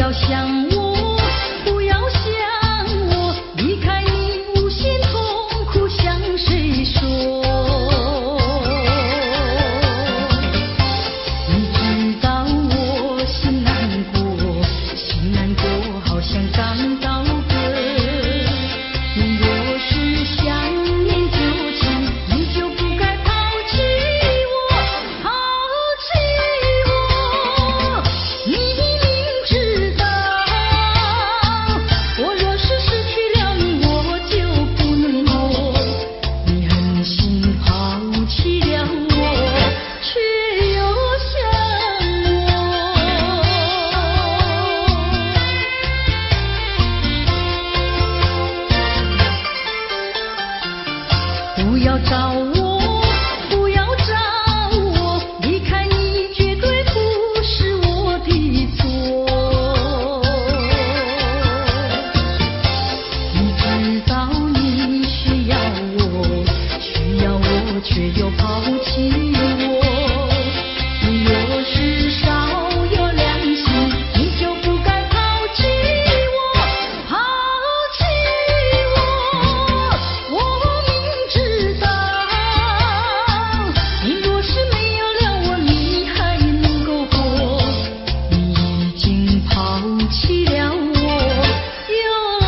要想我，不要想我，离开你无限痛苦向谁说？你知道我心难过，心难过好像刚到歌。你若是想念旧情，你就不该抛弃我，抛弃我。你明知道，我若是失去了你，我就不能活。你狠心抛弃了我，却又想我。不要找我，不要找我，离开你绝对不是我的错。你知道你需要我，需要我却又抛弃我。你若是少有良心，你就不该抛弃我，抛弃我。我明知道，你若是没有了我，你还能够活。你已经抛弃了我，又来。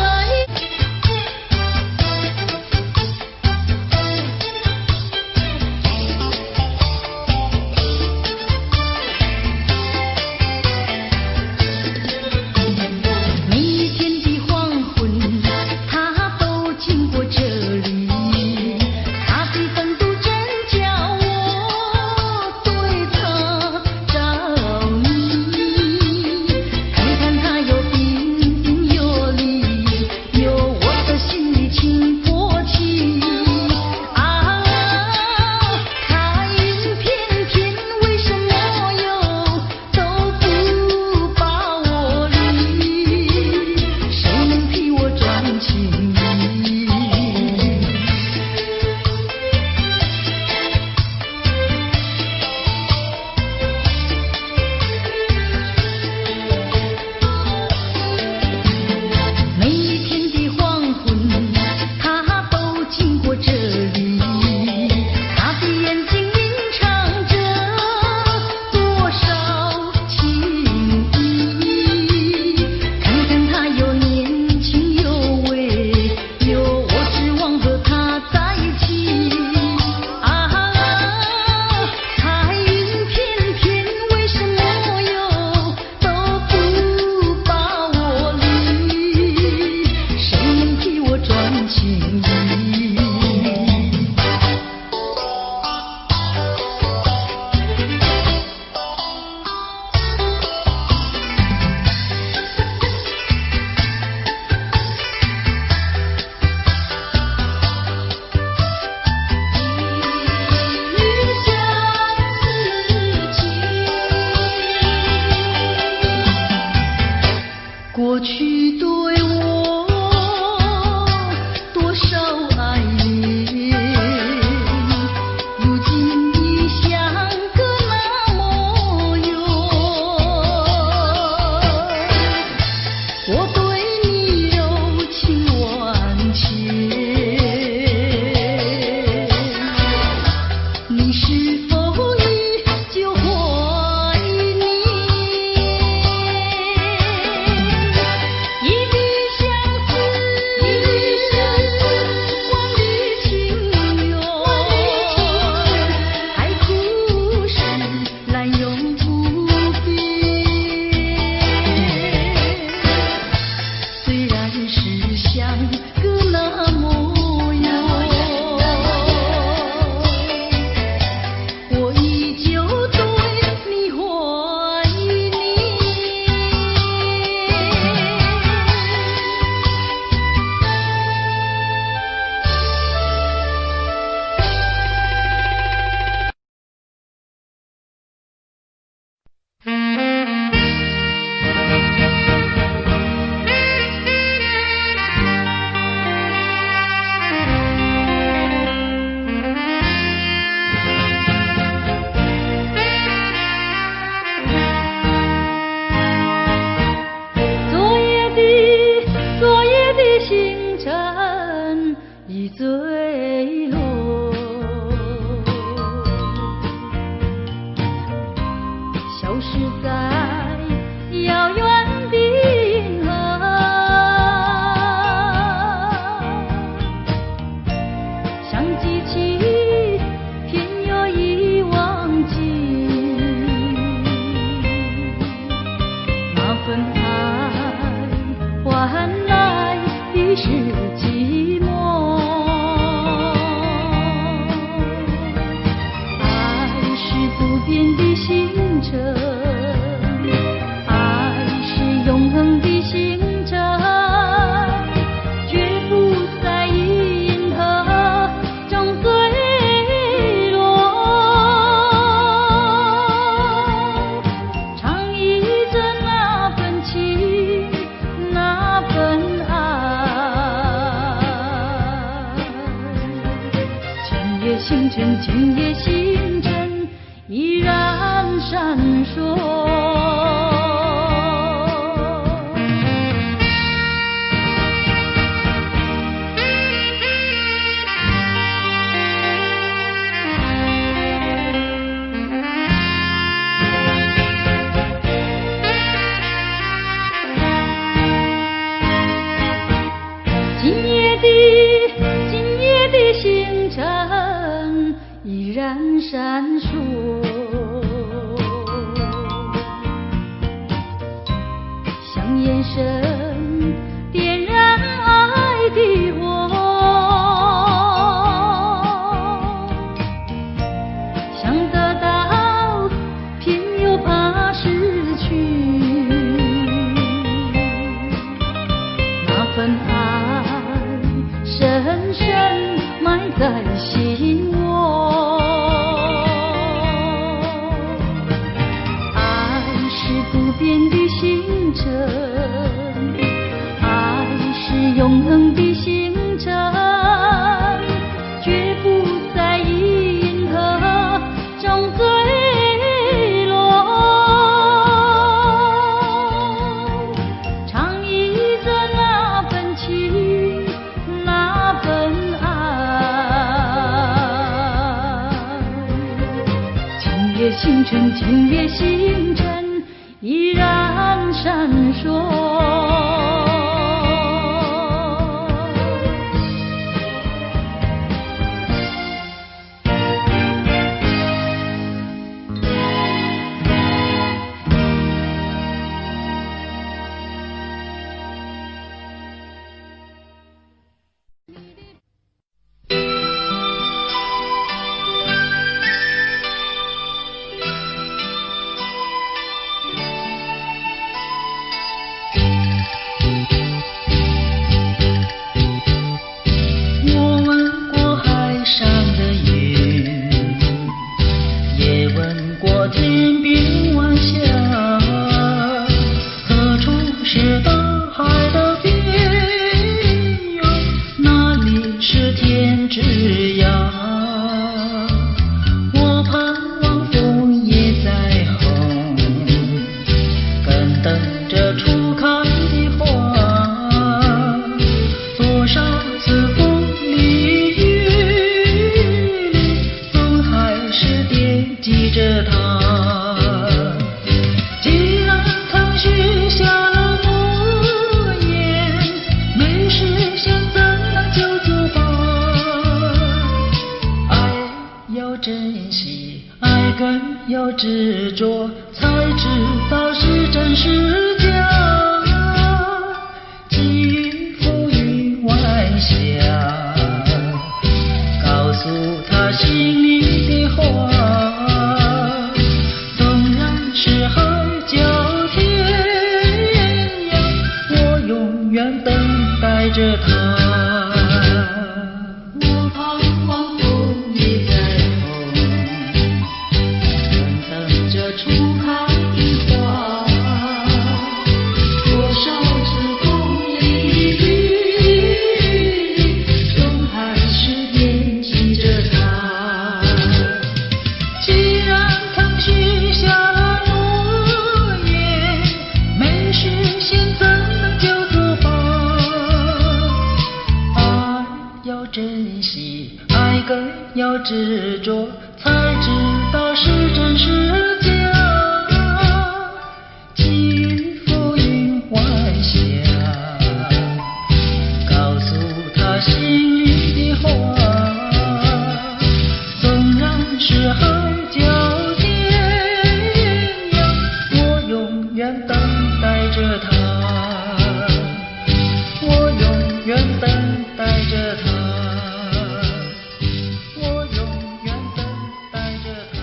变的星辰，爱是永恒的星辰，绝不在银河中坠落。唱一着那份情，那份爱。今夜星辰，今夜星辰依然闪烁。今夜的星辰依然闪烁，像眼神点燃爱的火，想得到偏又怕失去，那份爱深深埋在心窝。爱是不变的星辰，爱是永恒的星辰，绝不在银河中坠落。唱一着那份情，那份今夜星辰，今夜星辰依然闪烁。要执着，才知道是真是假。寄付于晚霞，告诉他心里的话。纵然是海角天涯，我永远等待着他。珍惜爱更要执着，才知道是真是假。寄付云晚霞，告诉他心里的话。纵然是海角天涯，我永远等待着他，我永远等待着他。我永远等待着他。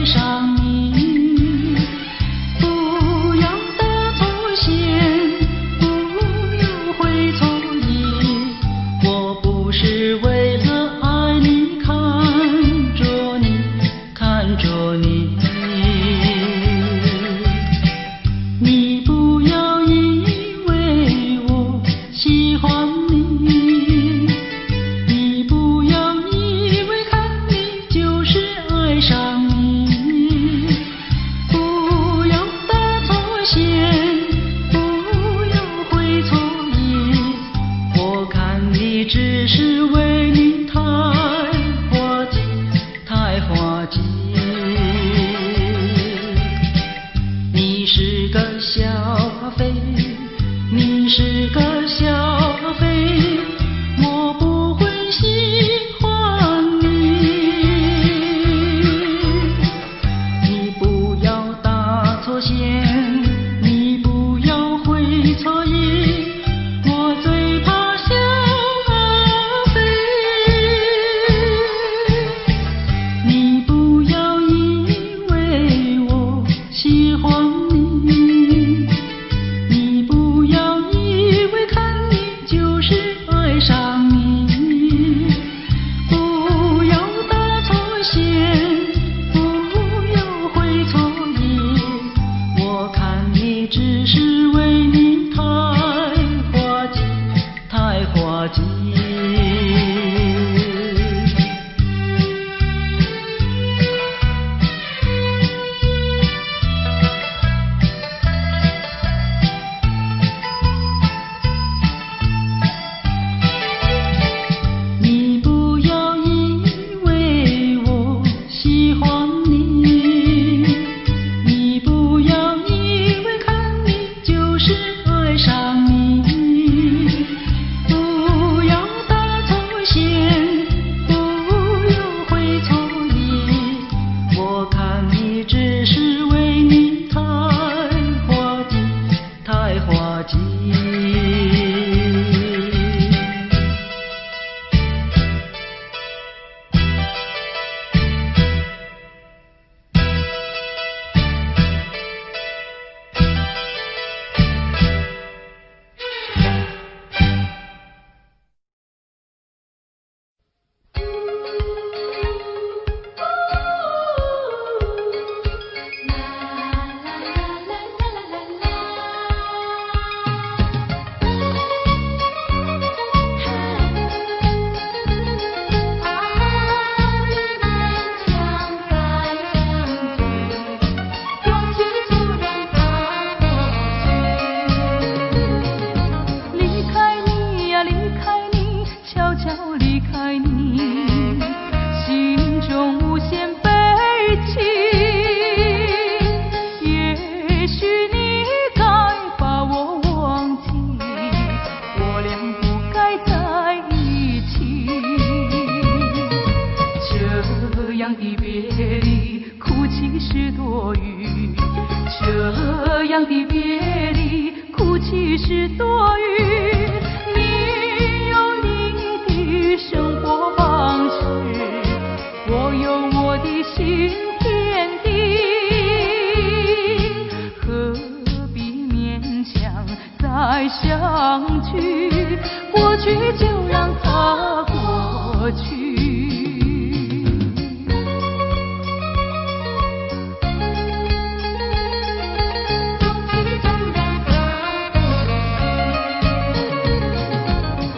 上你，不要打错线，不要会错意。我不是为了爱你看着你，看着你。你不要以为我喜欢你，你不要以为看你就是爱上你，不要打错线，不要会错意。我看你只是为你太滑稽，太滑稽。你是个小飞，你是个小飞，我不会喜欢你。你不要打错线，你不要会错意，我最怕小飞。你不要以为我喜欢你，你不要以为看你就是爱上你，不要打错线，不要会错意。我看你只是为你太滑稽，太滑稽。你不要以为我喜欢你，你不要以为看你就是爱上你，不要打错线，不要会错意。我看你只是为你太滑稽，太滑稽。离开你呀，离开你，悄悄离开你，心中无限悲戚。也许你该把我忘记，我俩不该在一起。这样的别离，哭泣是多余。这样的别离，哭泣是多余。你有你的生活方式，我有我的新天地，何必勉强再相聚？过去就让它过去。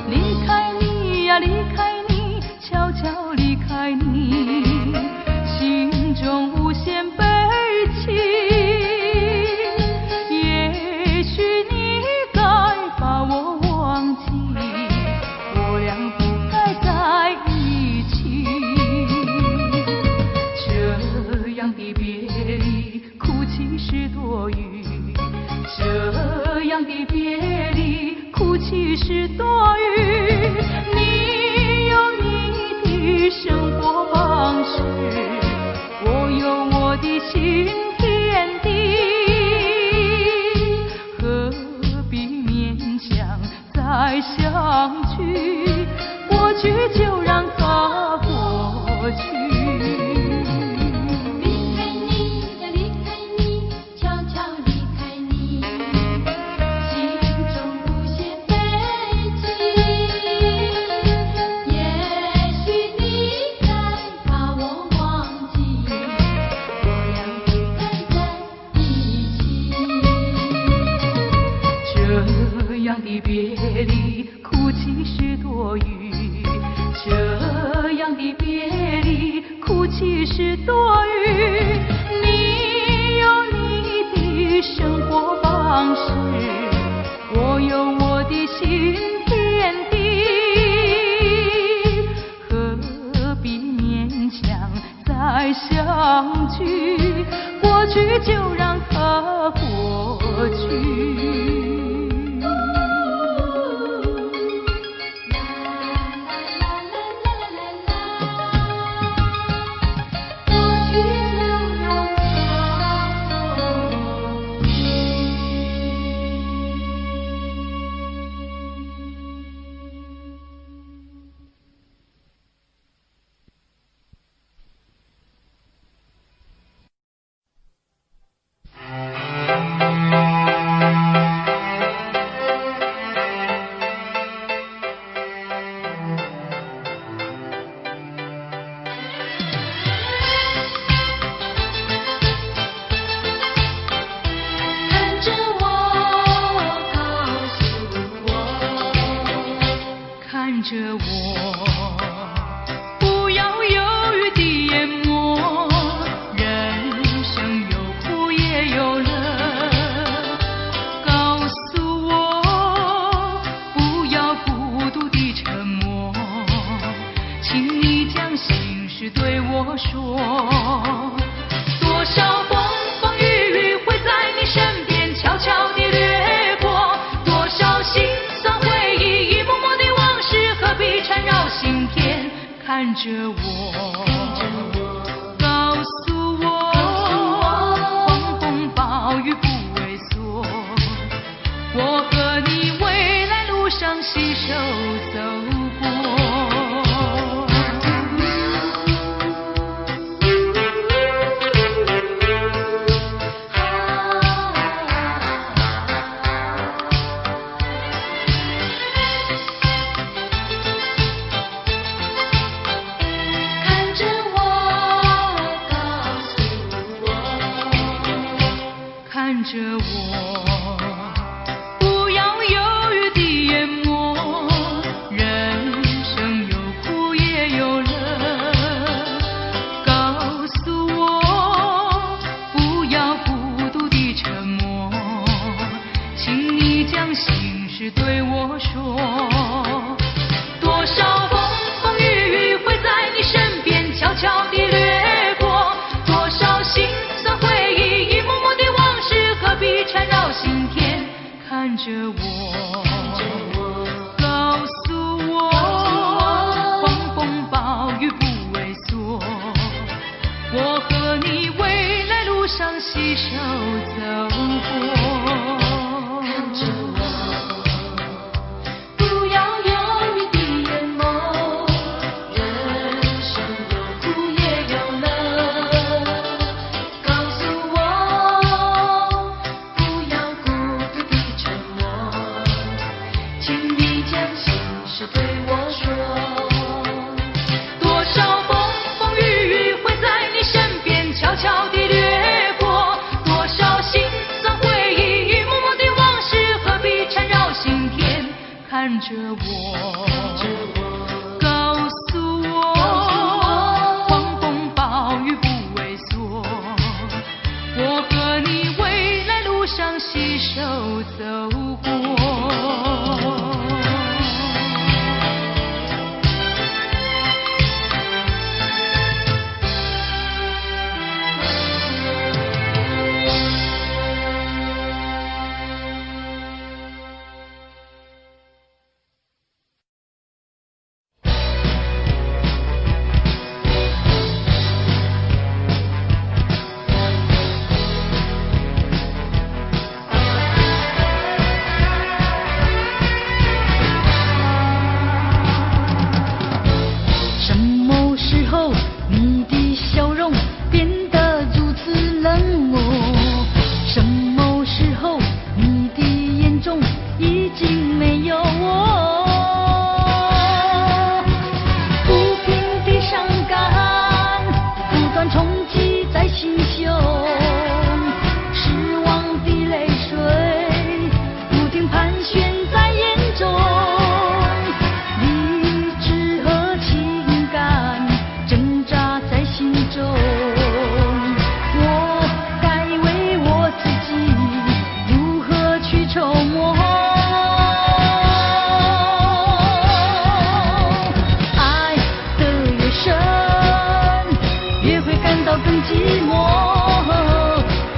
离开你呀，离开你，悄悄离开你，心中无限悲戚。也许你该把我忘记，我俩不该在一起。这样的别离，哭泣是多余。这样的别离，哭泣是多余。你有你的生活方式，我有我的新天地，何必勉强再相聚？过去就让它过去。离开的别离，哭泣是多余。这样的别离，哭泣是多余。你有你的生活方式，我有我的新天地，何必勉强再相聚？过去就让它过去。看着我，不要犹豫地淹没，人生有苦也有乐。告诉我，不要孤独地沉默，请你将心事对我说。多少风风雨雨会在你身边悄悄地掠过，多少心酸回忆一幕幕的往事何必缠绕心田。看着我，告诉我，狂风暴雨不畏缩，我和你未来路上携手走过。看着我，不要犹豫地淹没，人生有苦也有乐。告诉我，不要孤独地沉默，请你将心事对我说。多少风风雨雨会在你身边悄悄地掠过，多少心酸回忆一幕幕的往事何必缠绕心田。看着我，告诉我，狂风暴雨不畏缩，我和你未来路上携手走过。看着我，不要犹豫地淹没，人生有苦也有乐。告诉我，不要孤独地沉默，请你将心事对我说。多少风风雨雨会在你身边悄悄地掠过，多少心酸回忆一幕幕的往事何必缠绕心田。看着我，告诉我，狂风暴雨不畏缩，我和你未来路上携手走过。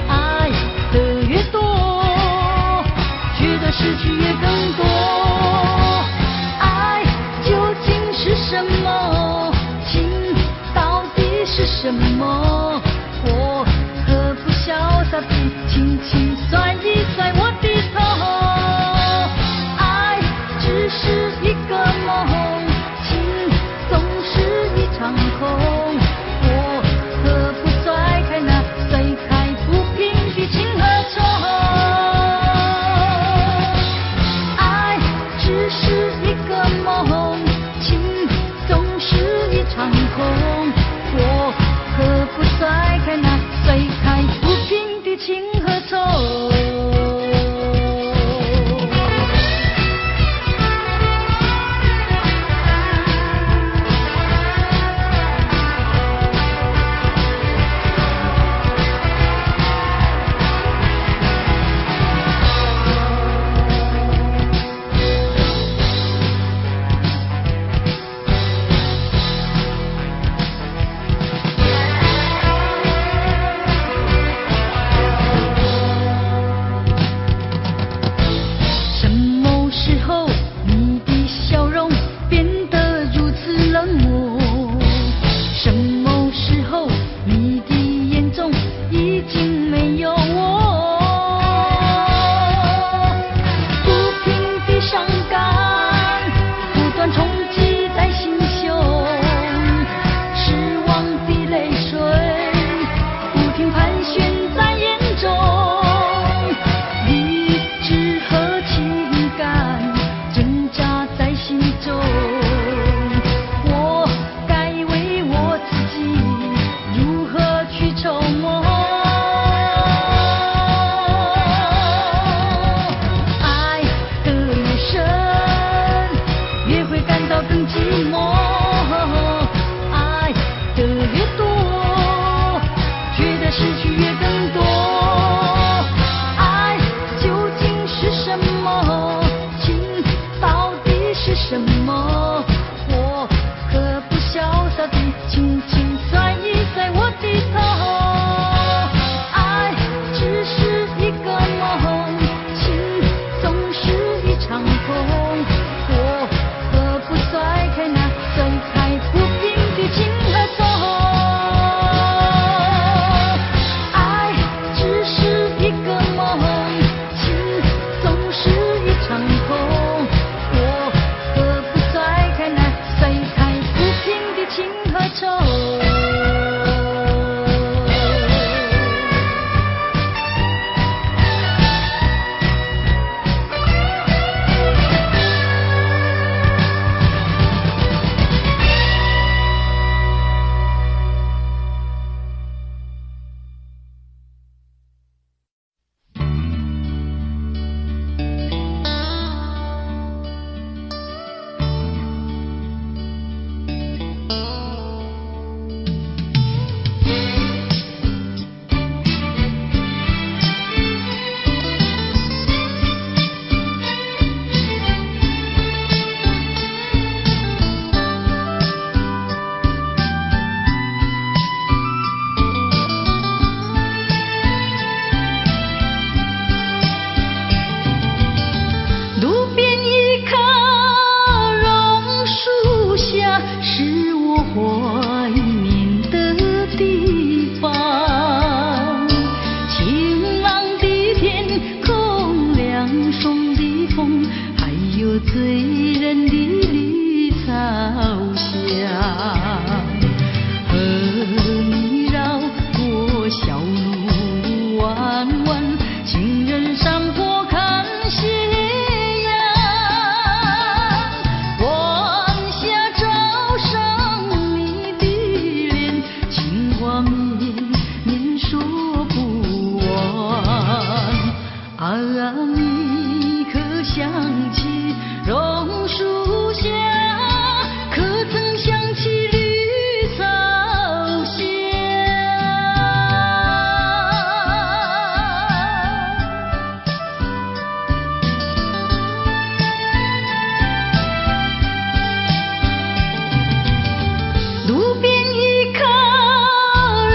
爱的越多，觉得失去也更多。爱究竟是什么？情到底是什么？我何不潇洒地轻轻甩一甩我的头？爱只是一个梦，情总是一场空。我何不甩开那碎开不平的情和愁？爱只是一个梦，情总是一场空。我何不甩开那碎开不平的情和愁？路边一棵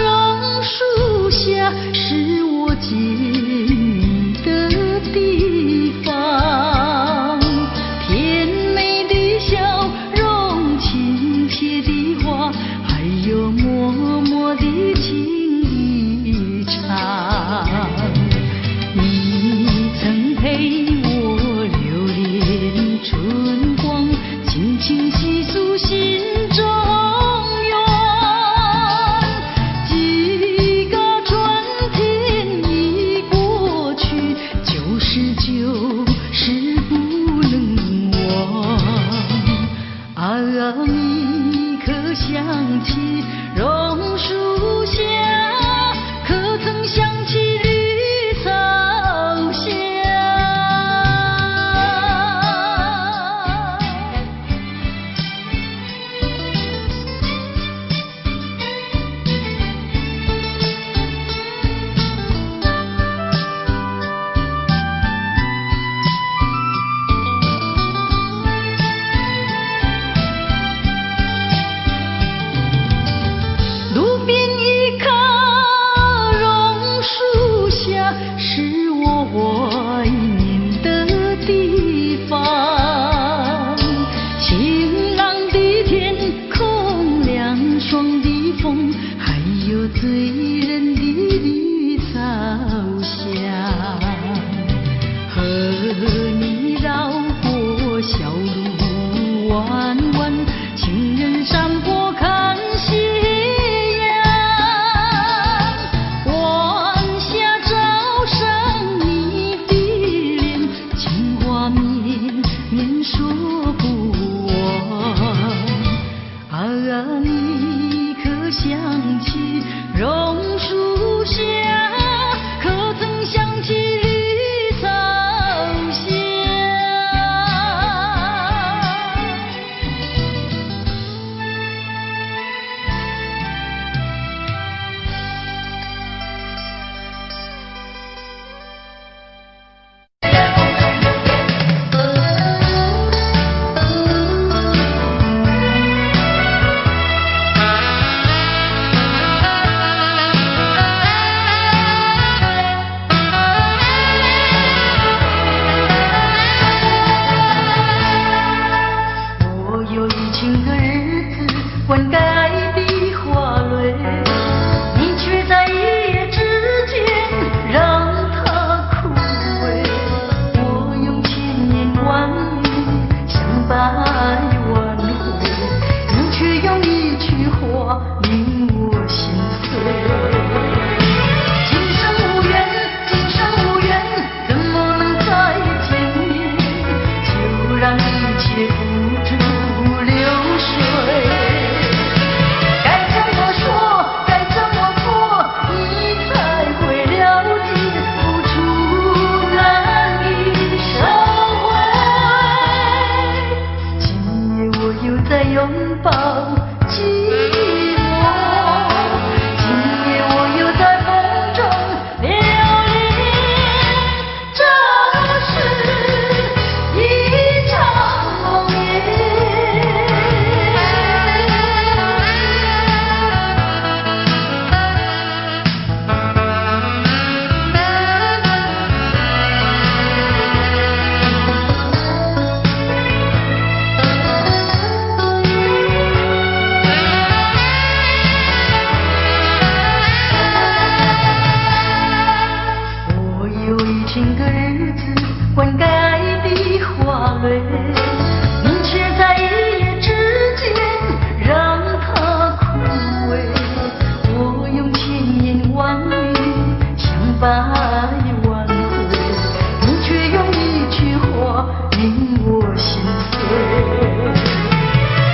榕树近你的地方，甜美的笑容，亲切的话，还有默默的情一场。你曾陪我流连春光，轻轻细诉心中愿。几个春天已过去，旧事就是不能忘。啊，你可想起榕树下，可曾想起绿草香？路边一棵榕树下，是我怀念的地方。晴朗的天空，凉爽的风，还有醉人的绿草香。和你绕过小路弯弯，情人山坡看夕阳。晚霞照上你的脸，情话绵绵说不完。啊，你可想起榕树下，可曾想起绿草香？我有一千个日子灌溉的花蕊，你却在一夜之间让它枯萎。我用千言万语想百万回，你却用一句话令我心碎。今生无缘，今生无缘，怎么能再见面？就让一切付诸流水。该怎么说，该怎么做，你才会了解，付出难以收回。今夜我又在拥抱寂寞，今夜我又在风中流连。这是一场梦魇。我有一千个日子灌溉的花蕊，你却在一夜之间让它枯萎。我用千言万语想百万回，你却用一句话令我心碎。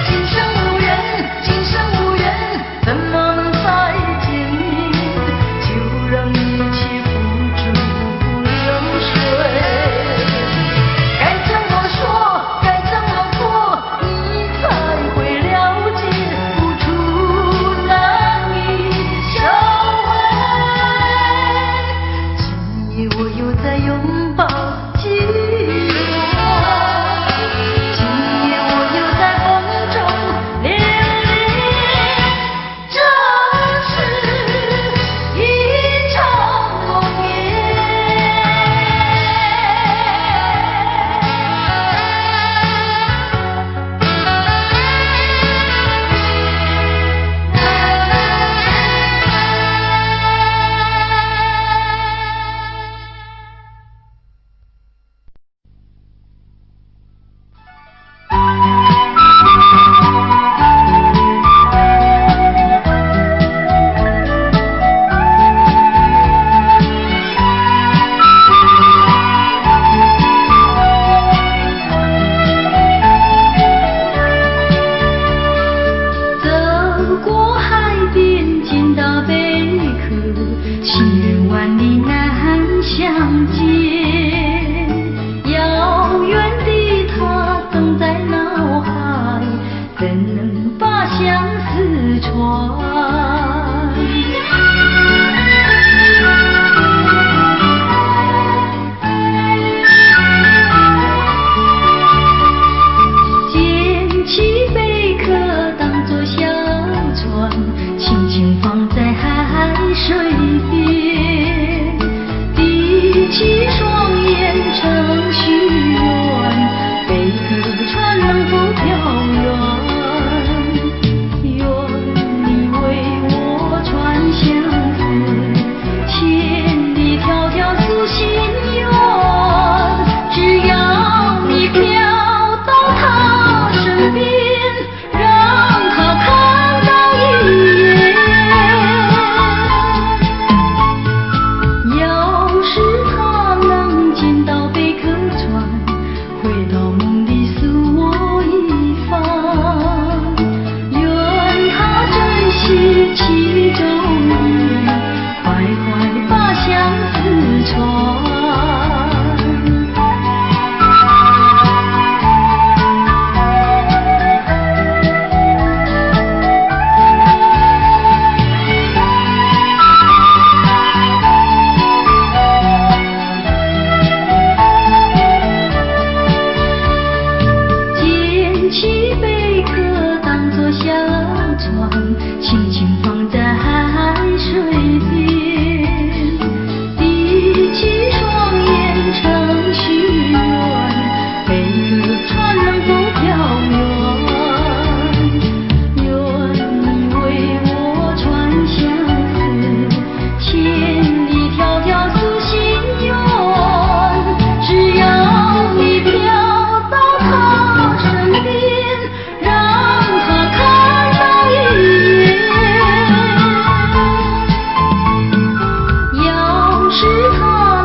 今生无缘，今生无缘，怎么能再见面？就让一切付诸流水。该怎么说，该怎么做，你才会了解，付出难以收回。今心远万里难相见，遥远的他等在脑海，怎能把相思传？捡起贝壳当作小船，轻轻放在海水边，闭起双眼成许愿，贝壳船能否飘远？愿你为我传相思，千里迢迢诉心愿，只要你飘到他身边，让他看到一眼。要是他能见到贝壳船，回到梦里诉我一番，愿他珍惜其中意，快快把相思传。捡起贝壳当作小船，轻轻放在海水边，闭起双眼成许愿，贝壳船能否飘远？愿你为我传相思，千里迢迢诉心愿，只要你飘到他身边，让他看到一眼。要是他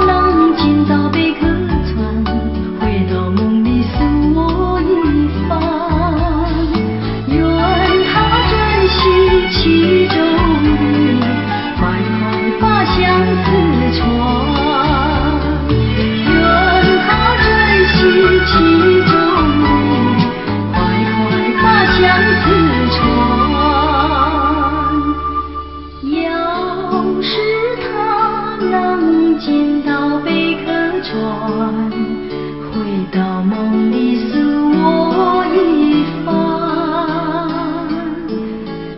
能见到贝壳船，回到梦里诉我一番，愿他珍惜其中意，快快把相思传。愿他珍惜其中意，快快把相思传。要是他能见到贝壳船，回到梦里诉我一番，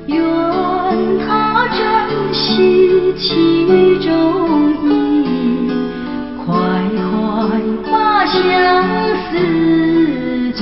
愿他珍惜其中意，快快把相思传。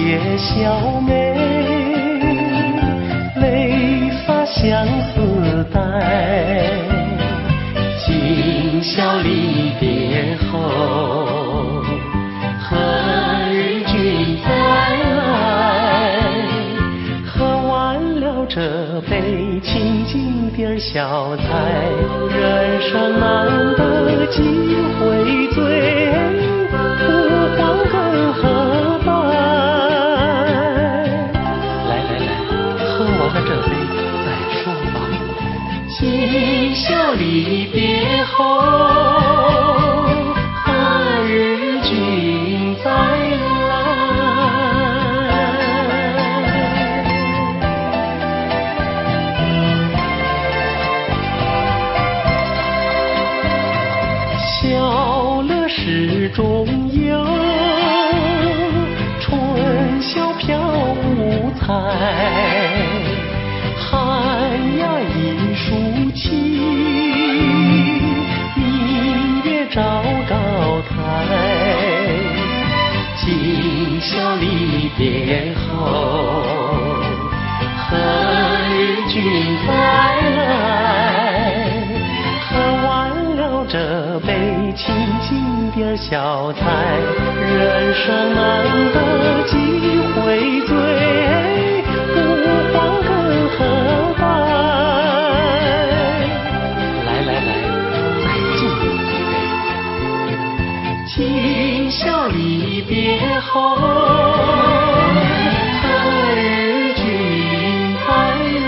些小妹，泪洒相思带。今宵离别后，何日君再来？喝完了这杯清静点小菜，人生难得几回醉，不欢更何待？来，喝完了这杯再说吧。今宵离别后，何日君再来？笑乐始终有，春宵飘无彩。寒鸦一树起，明月照台。今宵离别后，何日君再来？喝完了这杯清静点小菜，人生难得几回醉，不欢更何待？来，再敬你一杯。今宵离别后，何日君再来？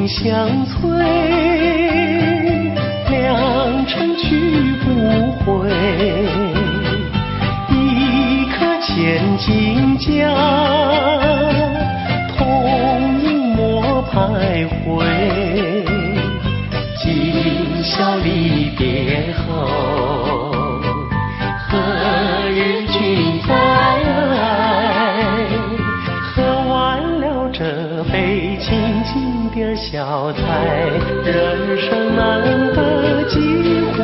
相催，良辰去不回。一颗千金家，同饮莫徘徊。今宵离别后，何日君再来？喝完了这杯清静点小菜，人生难得几回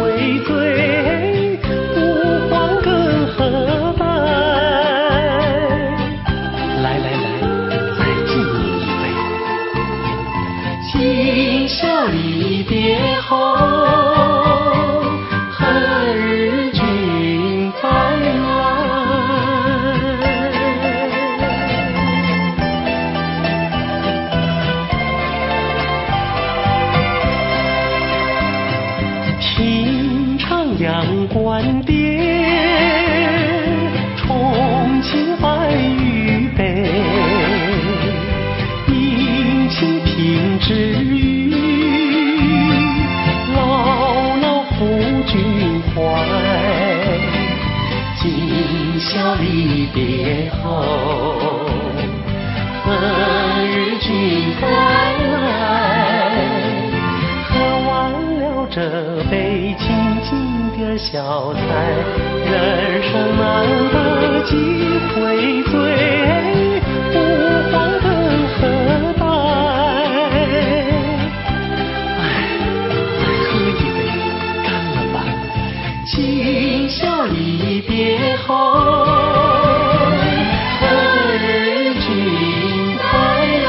醉，不欢更何待？来，再敬你一杯。今宵离别后，何日君再来？听唱阳关边，重庆白玉杯，殷勤品之余，牢牢护君怀。今宵离别后，何日君再来？喝完了这杯清静点小菜，人生难得几回醉，不欢更何待？再喝一杯，干了吧！今宵离别后，何日君再来？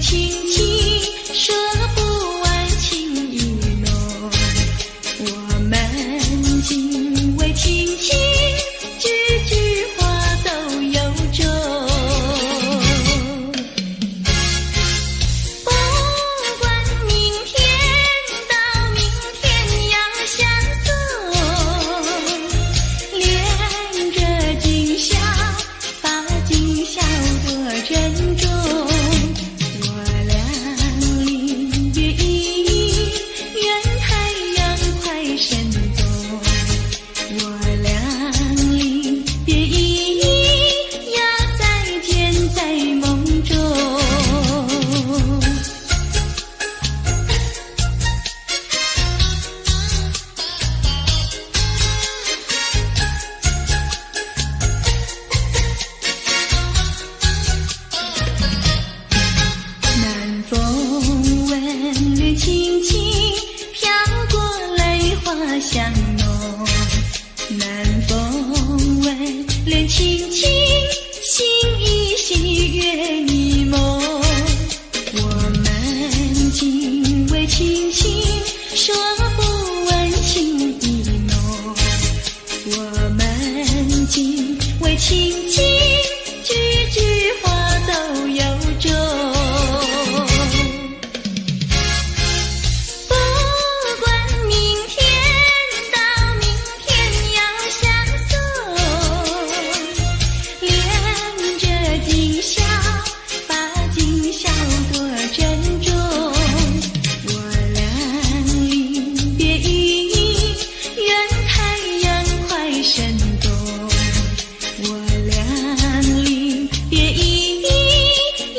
情说不完情珍重。我俩临别意，愿太阳快升东。我俩临别意，要再见在梦中。南风吻缕轻轻飘过来，花香浓。南风吻缕轻轻，心依稀，月一梦。我们今为情情，说不完情意浓。我们今为情情，句句话都有衷。不管明天到明天要相送，恋着今宵，把今宵多珍重。我俩临别意，愿太阳快升东。我俩临别意，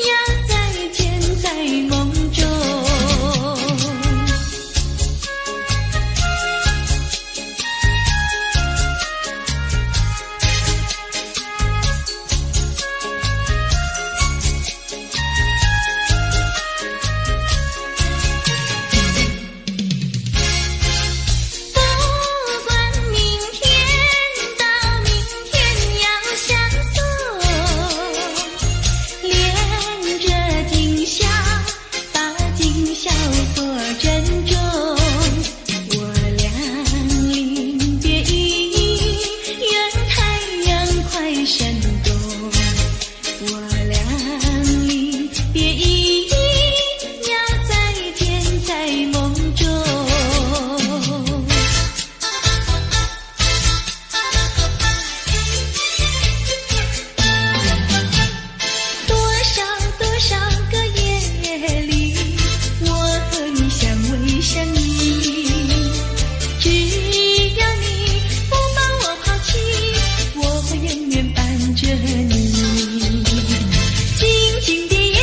要再见在梦中。不管明天到明天要相送，恋着今宵，把今宵多珍重。我俩临别意，愿太阳快升东。我俩临别意，要再见在梦中。多少个夜里，我和你相偎相依。只要你不把我抛弃，我会永远伴着你。静静的夜，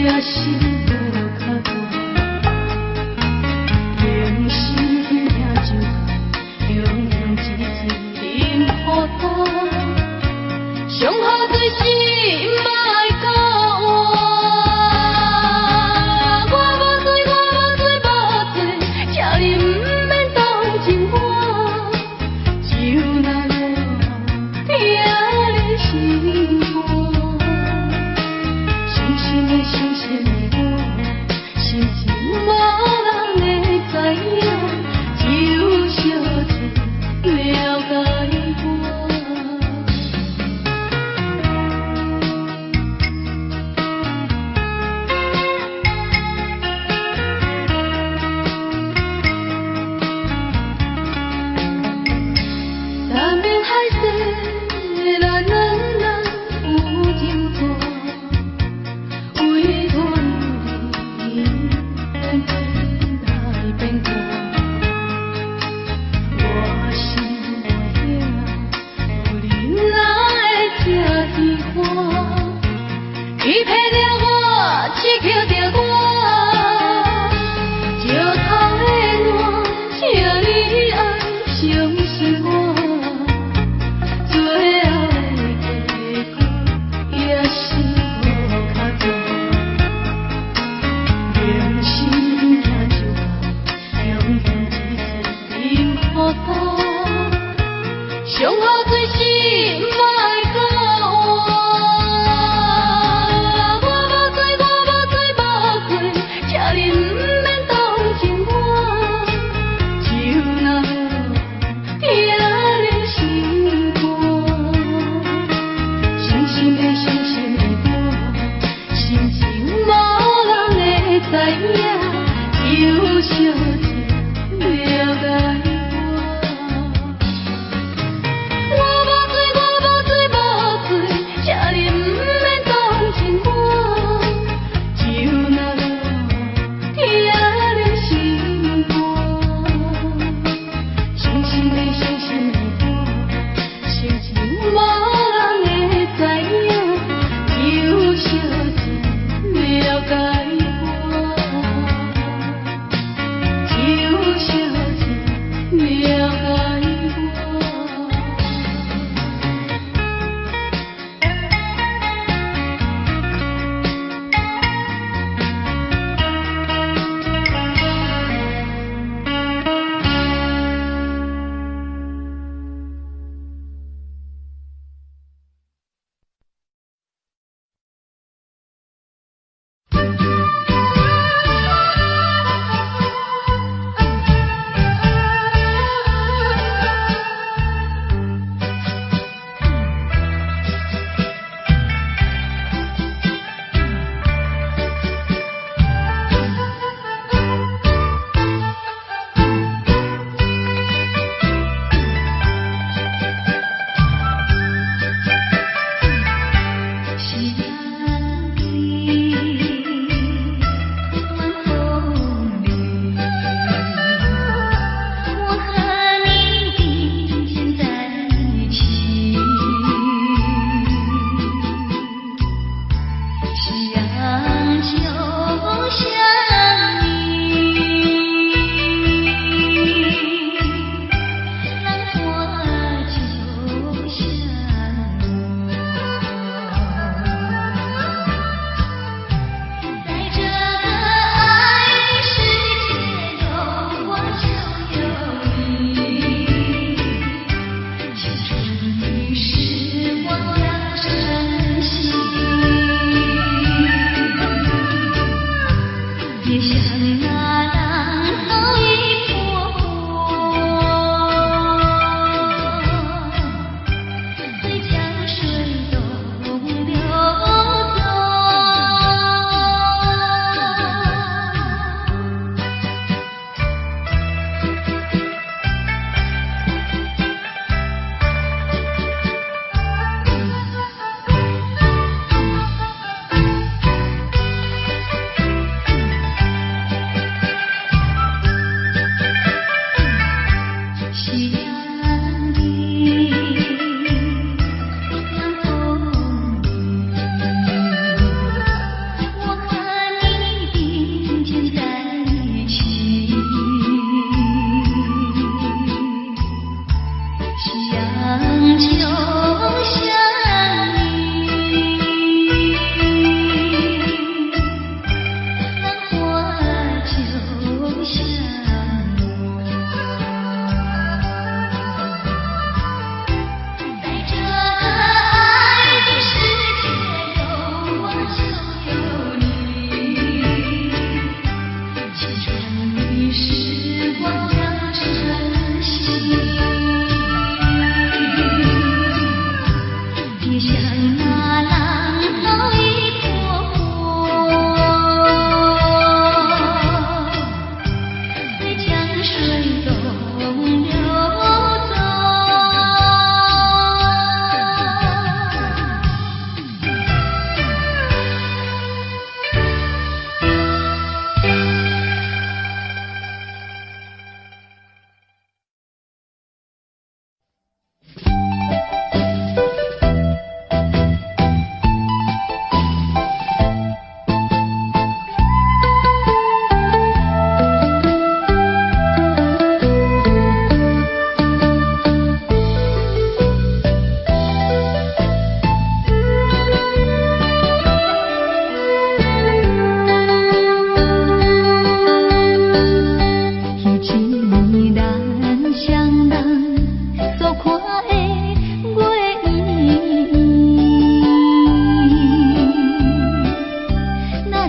也是无较大。人生也就用一嘴饮予干，上好最是莫甲我。我无醉，请你毋免同情我，就那落听你心肝。伤心的伤心的我，心情无人会知影，只有小姐了解我。山明海誓，咱两人有情带，为何你变来变去？我心爱有你哪会这天花？你骗了我，刺扣着我，石头的我，请你爱相信我。最后的结果也是无较大，人生也就用一嘴饮予干，上好最是莫甲我。我无醉，请你毋免同情我，就那落听你心肝。伤心的伤心的我，心情无人会知影，只有小姐了解我。我无醉，请你毋免同情我，就那落听你心肝。伤心的伤心的我，心情无人会知影，只有小姐了解我。只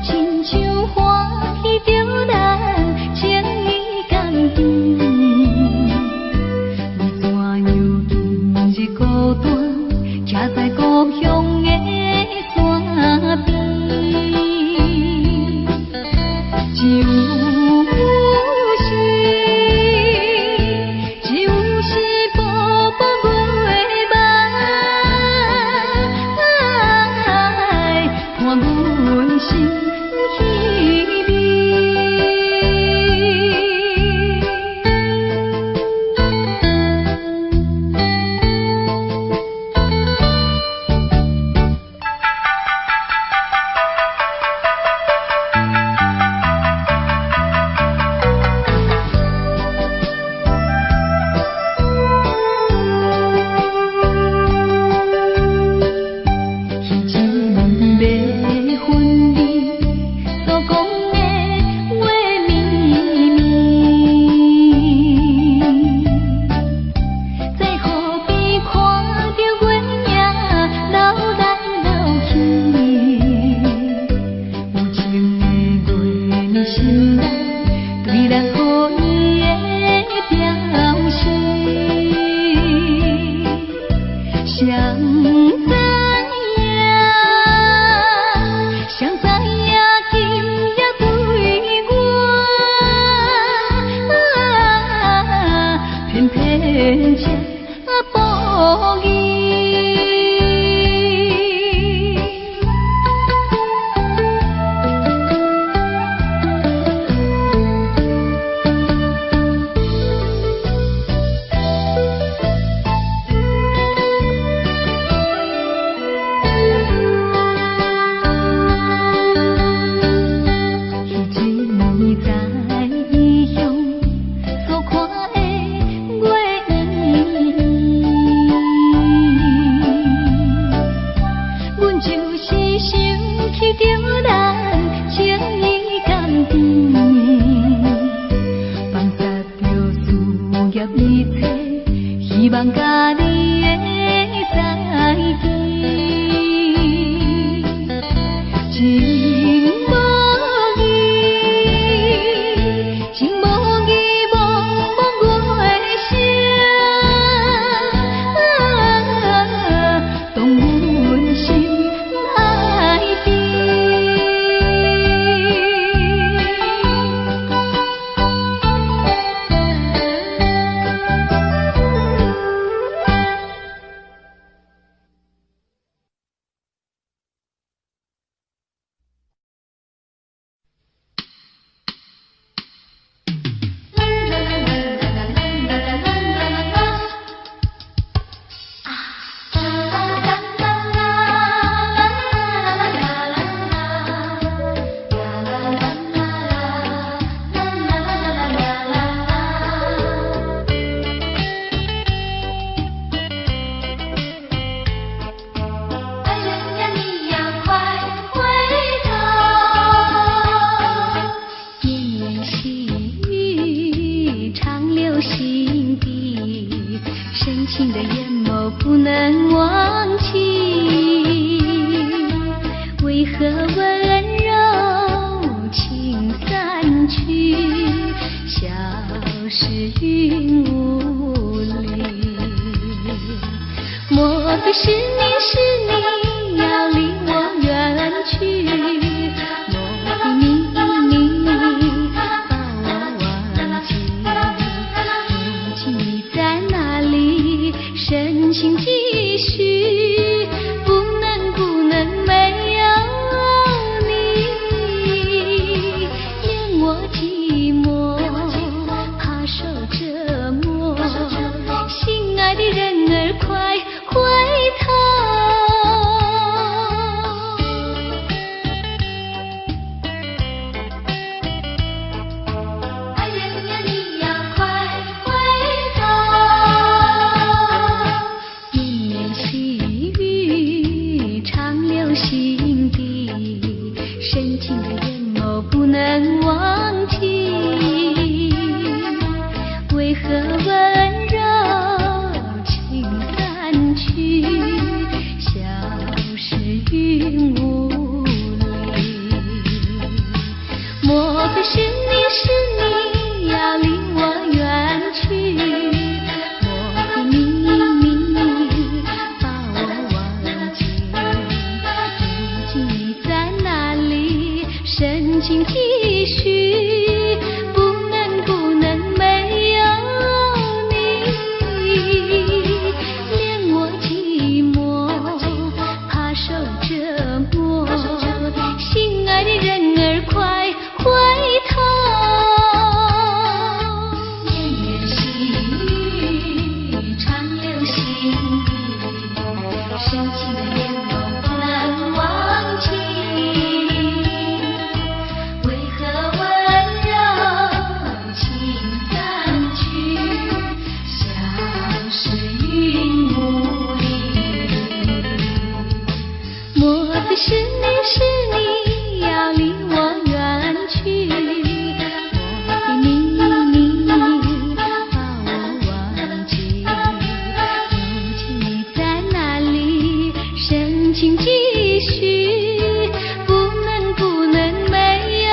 亲像欢喜着咱情意甘甜，为怎样今日孤单，徛在故乡的山边？只有是步步月梦，伴阮心稀微。希望甲你的再见，情无义，情无义，茫茫月声，动阮心海边。深情的眼眸不能忘记，为何温柔情散去，消失云雾里。莫非是你要离我远去？莫非你把我忘记？如今你在哪里？深情继续，不能没有你，念我寂寞，怕受折磨。心爱的人儿快回头。莫非是你要离我远去？莫非你把我忘记？如今你在哪里？深情继续，不能没有你，连我寂寞怕受折磨，心爱的人儿快回头。年年细雨长流心底，深情的眼眸不能忘记。为何温柔情散去，消失云雾里？莫非是你要离我远去？莫非你把我忘记？如今你在哪里？深情继续，不能没有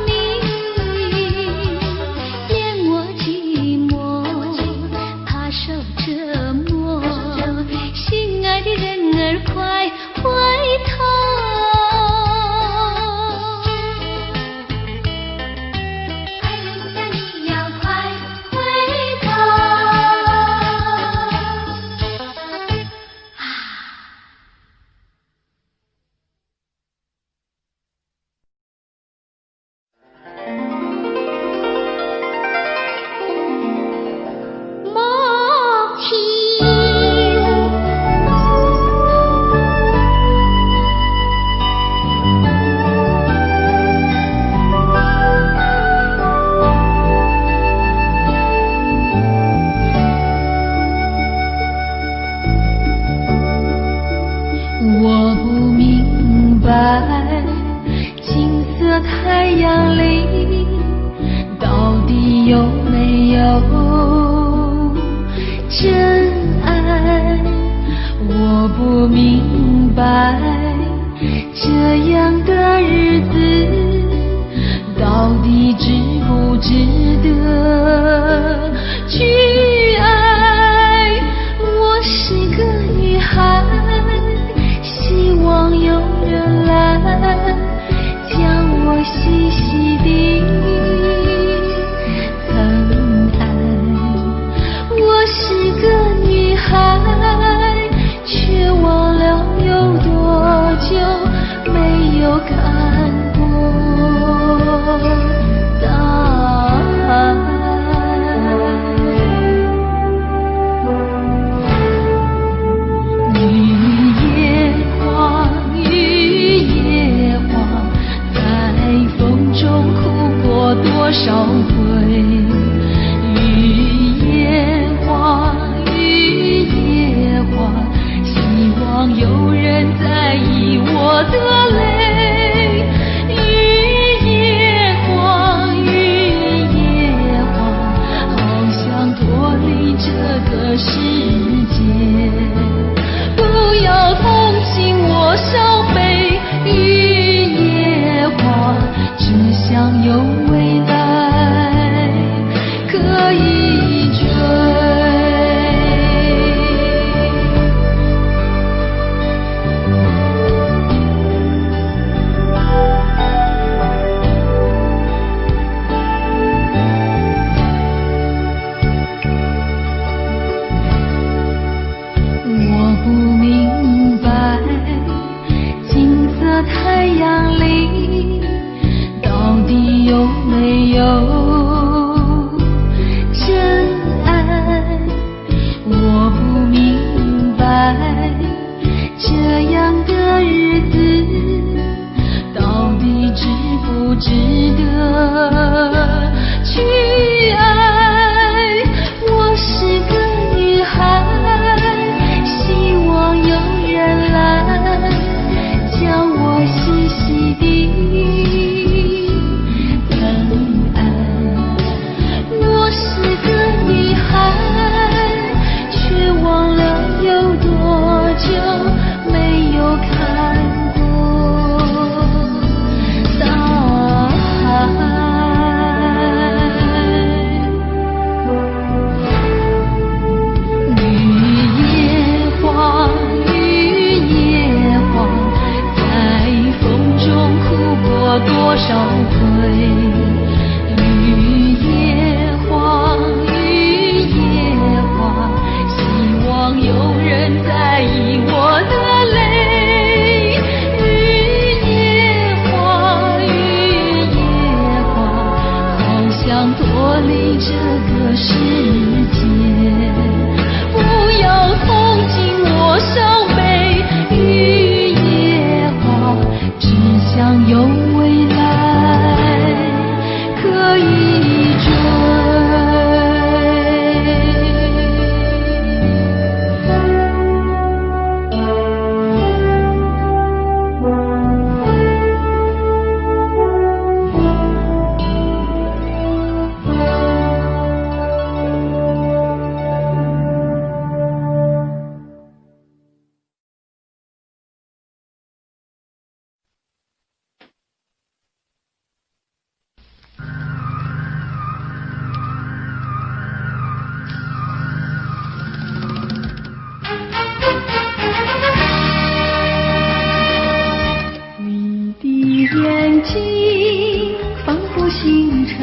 你，连我寂寞怕受折磨，心爱的人儿快回头。爱人的你要快回头。梦情我不明白，金色太阳里到底有没有真爱？我不明白，这样的日子到底值不值得去爱？我是个女孩，希望有人来将我细细地疼爱。我是个女孩，却忘了有多久没有看过大海。雨夜花，雨夜花，在风中哭过多少回？雨夜花，雨夜花，希望有人在意我的泪。雨夜花，雨夜花，好想脱离这个世界。不要同情我伤悲，雨夜花，只想有未来可以追。我不明白，金色太阳里到底有没有真爱？我不明白，这样的日子到底值不值得去爱？我是个女孩，希望有人来将我细细地疼爱。我是个女孩，却忘了有多久没有看过大海。多少回？雨夜花，雨夜花，希望有人在意我的泪。雨夜花，雨夜花，好想脱离这个世界，不要同情我伤悲。雨夜花，只想有未来可以追。你的眼睛仿佛星辰，